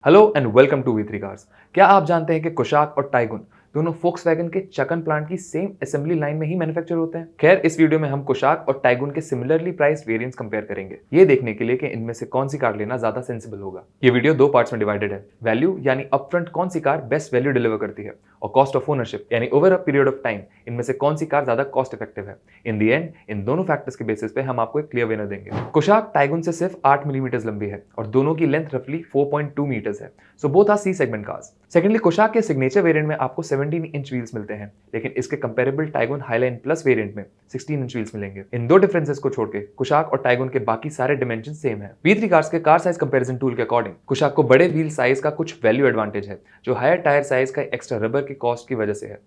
Hello and welcome to वी3 cars. क्या आप जानते हैं कि कुशाक और टाइगुन दोनों फोक्सवैगन के चकन प्लांट की सेम असेंबली लाइन में ही मैन्युफैक्चर होते हैं। खैर, इस वीडियो में हम कुशाक और टाइगुन के सिमिलरली प्राइस्ड वेरिएंट्स कंपेयर करेंगे, ये देखने के लिए कि इनमें से कौन सी कार लेना ज्यादा सेंसिबल होगा। ये वीडियो दो पार्ट्स में डिवाइडेड है। वैल्यू यानी अपफ्रंट कौन सी कार बेस्ट वैल्यू डिलीवर करती है, और कॉस्ट ऑफ ओनरशिप यानी over a period of time इनमें से कौन सी कार ज्यादा कॉस्ट इफेक्टिव है। इन दी एंड इन दोनों फैक्टर्स के बेसिस पे हम आपको एक क्लियर विनर देंगे। कुशाक टाइगुन से सिर्फ 8 मिलीमीटर लंबी है और दोनों की लेंथ रफली 4.2 मीटर्स है। So both are C segment cars. Secondly, Kushaq के सिग्नेचर वेरिएंट में आपको 17 इंच व्हील्स मिलते हैं, लेकिन इसके comparable Tiguan highline plus variant में 16 इंच व्हील्स मिलेंगे। इन दो डिफरेंसेस को छोड़ के कुशाक और टाइगुन के बाकी सारे डिमेंशन सेम है। वी3 कार्स के कार साइज कंपैरिजन टूल के अकॉर्डिंग कुशाक को बड़े व्हील साइज का कुछ वैल्यू एडवांटेज है, जो हायर टायर साइज का एक्स्ट्रा रबर की कॉस्ट की वजह से है।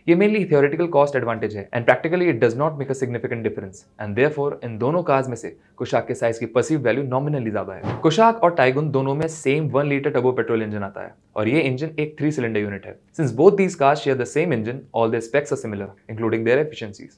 ये मेनली थियोरेटिकल कॉस्ट एडवांटेज है and practically it does not make a significant difference, and therefore in दोनों कार्स में से कुशाक के साइज की परसीव्ड वैल्यू नॉमिनली ज्यादा है। कुशाक और टाइगुन दोनों में same 1 litre turbo petrol engine आता है और ये इंजन एक 3 सिलेंडर यूनिट है। Since both these cars share the same engine, all their specs are similar including their efficiencies.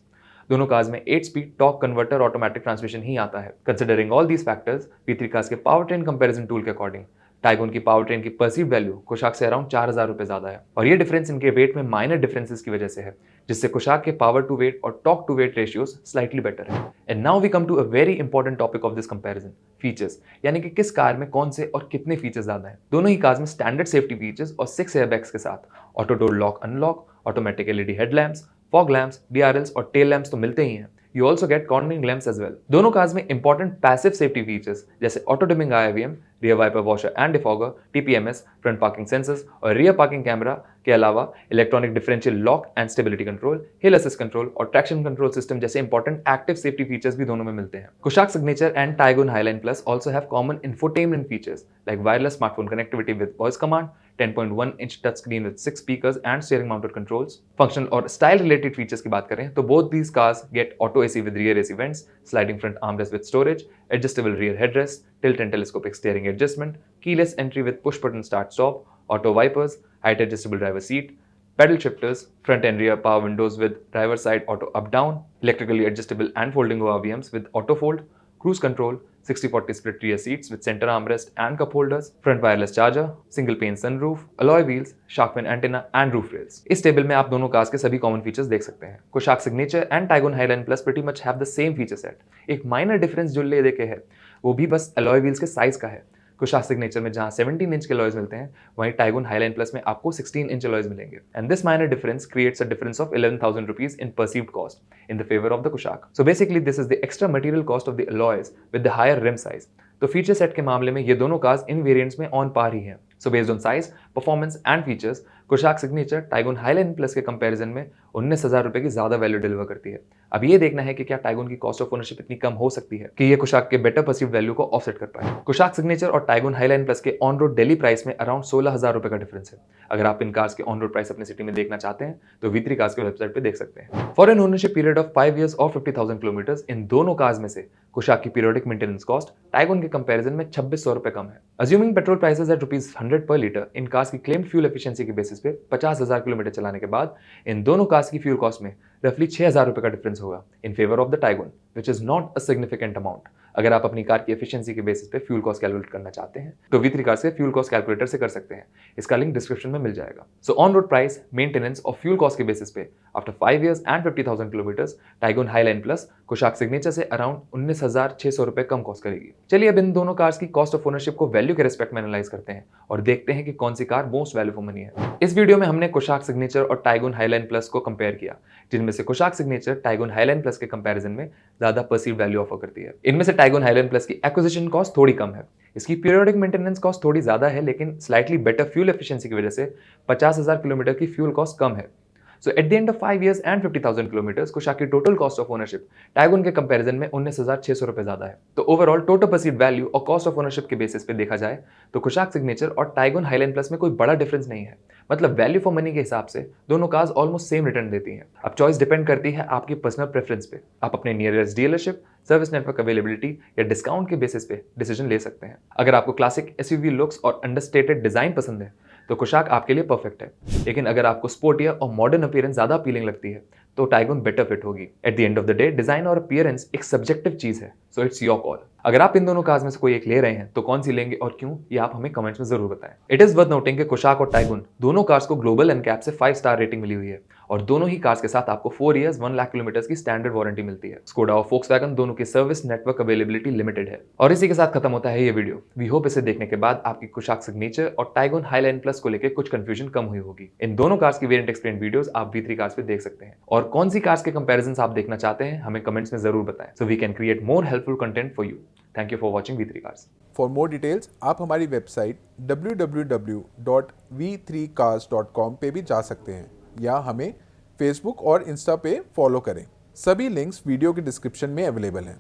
दोनों कार्स में 8 speed torque converter automatic transmission ही आता है। कंसिडरिंग ऑल दीज फैक्टर्स, वी3 कार्स के पावर ट्रेन कंपैरिजन टूल के according Taigun की power train की परसीव वैल्यू कुशाक से अराउंड 4000 रुपए ज्यादा है, और ये डिफरेंस इनके वेट में माइनर डिफरेंसेस की वजह से है, जिससे कुशाक के पावर टू वेट और torque to weight ratios slightly better है। And now we come to a very important topic of this comparison, features, यानी कि किस कार में कौन से और कितने फीचर्स ज्यादा हैं। दोनों ही कार्स में स्टैंडर्ड सेफ्टी फीचर्स और 6 एयरबैग्स के साथ auto door lock unlock, automatic LED headlamps, fog lamps, DRLs और टेल लैम्प्स तो मिलते ही हैं। You also get cornering lamps as well. दोनों कार्स में इंपॉर्टेंट पैसिव सेफ्टी फीचर्स जैसे auto dimming IVM, rear wiper washer and defogger, TPMS, front parking sensors और rear parking camera के अलावा electronic differential lock and stability control, hill assist control और traction control system जैसे important active safety features भी दोनों में मिलते हैं। Kushaq signature and Taigun highline plus also have common infotainment features like wireless smartphone connectivity with voice command, 10.1 inch touch screen with 6 speakers and steering mounted controls. Functional और style related features की बात करें तो both these cars get auto AC with rear AC vents, sliding front armrest with storage, adjustable rear headrest, tilt and telescopic steering adjustment, keyless entry with push button start stop, auto wipers, height adjustable driver seat, pedal shifters, front and rear power windows with driver side auto up down, electrically adjustable and folding ORVMs with auto fold, cruise control, 60/40 split rear seats with center armrest and cup holders, front wireless charger, single pane sunroof, alloy wheels, shark fin antenna and roof rails। इस table में आप दोनों cars के सभी common features देख सकते हैं। Kushaq signature and Taigun highline plus pretty much have the same feature set. एक माइनर डिफरेंस जो ले देके है वो भी बस अलॉय व्हील्स के साइज का है। कुशाक सिग्नेचर में जहां 17 इंच के अलॉयज मिलते हैं, वहीं टाइगुन हाईलाइन प्लस में आपको 16 इंच अलॉयज मिलेंगे, and this minor difference creates a difference of 11,000 rupees in perceived cost in the favour of the Kushaq. So basically this is the extra material cost of the alloys with the higher rim size. तो feature set के मामले में ये दोनों cars इन variants में on par ही हैं। So based on size, performance and features, Kushaq signature Taigun highline plus के कंपैरिजन में 19,000 रुपए की ज्यादा वैल्यू डिलीवर करती है। अब ये देखना है कि क्या टाइगुन की कॉस्ट ऑफ ओनरशिप इतनी कम हो सकती है कि ये कुशाक के बेटर परसीव्ड वैल्यू को ऑफसेट कर पाए। कुशाक सिग्नेचर और टाइगुन हाईलाइन प्लस के ऑन रोड डेली प्राइस में अराउंड 16,000 रुपए का डिफरेंस है। अगर आप इन कार्स के ऑन रोड प्राइस अपनी सिटी में देखना चाहते हैं तो वी3 कार्स के वेबसाइट पे देख सकते हैं। For an ownership period of 5 years और 50,000 किलोमीटर्स, इन दोनों कार्स में से कुशाक की पीरियोडिक मेंटेनेंस कॉस्ट टाइगुन के कंपैरिजन में 2600 रुपए कम है। अज्यूमिंग पेट्रोल प्राइसेस एट ₹100 पर लीटर, इन कार्स की क्लेम्ड फ्यूल एफिशिएंसी के बेसिस पे 50,000 किलोमीटर चलाने के बाद इन दोनों कार्स की फ्यूल कॉस्ट में रफली 6,000 रुपए का डिफरेंस होगा in favour of the Tiguan, which is not a significant amount. अगर आप अपनी कार की एफिशिएंसी के बेसिस पे फ्यूल कॉस्ट कैलकुलेट करना चाहते हैं तो वी3 कार से फ्यूल कॉस्ट कैलकुलेटर से कर सकते हैं। इसका लिंक डिस्क्रिप्शन में मिल जाएगा। So on road price, maintenance और फ्यूल कॉस्ट के बेसिस पे after 5 years and 50,000 kilometres, Tiguan highline plus Kushaq signature से अराउंड 19,600 रुपए कम कॉस्ट करेगी। चलिए अब इन दोनों कार्स की कॉस्ट ऑफ ओनरशिप को वैल्यू के रिस्पेक्ट में एनालाइज करते हैं और देखते हैं कि कौन सी car most value for money है। इस वीडियो में हमने कुशाक सिग्नेचर और टाइगुन हाईलाइन प्लस को कंपेयर किया, जिनमें से Kushaq signature Taigun highline plus के कंपैरिजन में ज्यादा परसीव्ड वैल्यू ऑफर करती है। इनमें से टाइगुन हाईलाइन प्लस की एक्विजिशन कॉस्ट थोड़ी कम है, इसकी पीरियोडिक मेंटेनेंस कॉस्ट थोड़ी ज्यादा है, लेकिन स्लाइटली बेटर फ्यूल एफिशिएंसी की वजह से 50,000 किलोमीटर की फ्यूल कॉस्ट कम है। So at the end of 5 years and 50,000 kilometers, Kushaq की total cost of ownership Tiguan के कंपैरिजन में 19,600 रुपए ज्यादा है। तो ओवरऑल टोटल परसीव्ड वैल्यू और कॉस्ट ऑफ ओनरशिप के बेसिस पे देखा जाए तो कुशाक सिग्नेचर और टाइगुन हाईलाइन प्लस में कोई बड़ा डिफरेंस नहीं है। मतलब वैल्यू फॉर मनी के हिसाब से दोनों कार्स ऑलमोस्ट सेम रिटर्न देती हैं। अब चॉइस डिपेंड करती है आपकी पर्सनल प्रेफरेंस पे। आप अपने nearest dealership, service network availability या डिस्काउंट के बेसिस पे डिसीजन ले सकते हैं। अगर आपको क्लासिक SUV लुक्स और अंडरस्टेटेड डिजाइन पसंद है तो कुशाक आपके लिए परफेक्ट है, लेकिन अगर आपको स्पोर्टियर और मॉडर्न अपीयरेंस ज्यादा अपीलिंग लगती है तो टाइगुन बेटर फिट होगी। At the end of the day design और अपीयरेंस एक सब्जेक्टिव चीज है, सो इट्स योर कॉल। अगर आप इन दोनों कार्स में से कोई एक ले रहे हैं तो कौन सी लेंगे और क्यों, ये आप हमें कमेंट्स में जरूर बताएं। इट इज वर्थ नोटिंग कि कुशाक और टाइगुन दोनों कार्स को ग्लोबल एनकैप से 5 स्टार रेटिंग मिली हुई है और दोनों ही कार्स के साथ आपको 4 इयर्स 1 लाख किलोमीटर की स्टैंडर्ड वारंटी मिलती है। स्कोडा और फोक्सवैगन दोनों की सर्विस नेटवर्क अवेलेबिलिटी लिमिटेड है। और इसी के साथ खत्म होता है ये वीडियो। वी होप इसे देखने के बाद आपकी कुशाक सिग्नेचर और टाइगुन हाईलाइन प्लस को लेकर कुछ कंफ्यूजन कम हुई होगी। इन दोनों कार्स की वेरिएंट एक्सप्लेन वीडियोस आप V3 कार्स पे देख सकते हैं और कौन सी कार्स के कंपैरिजंस आप देखना चाहते हैं हमें कमेंट्स में जरूर बताएं, so we can create more helpful content for you. Thank you for watching V3 cars. For more details आप हमारी वेबसाइट www.v3cars.com पे भी जा सकते हैं या हमें फेसबुक और इंस्टा पे फॉलो करें। सभी लिंक्स वीडियो के डिस्क्रिप्शन में अवेलेबल हैं।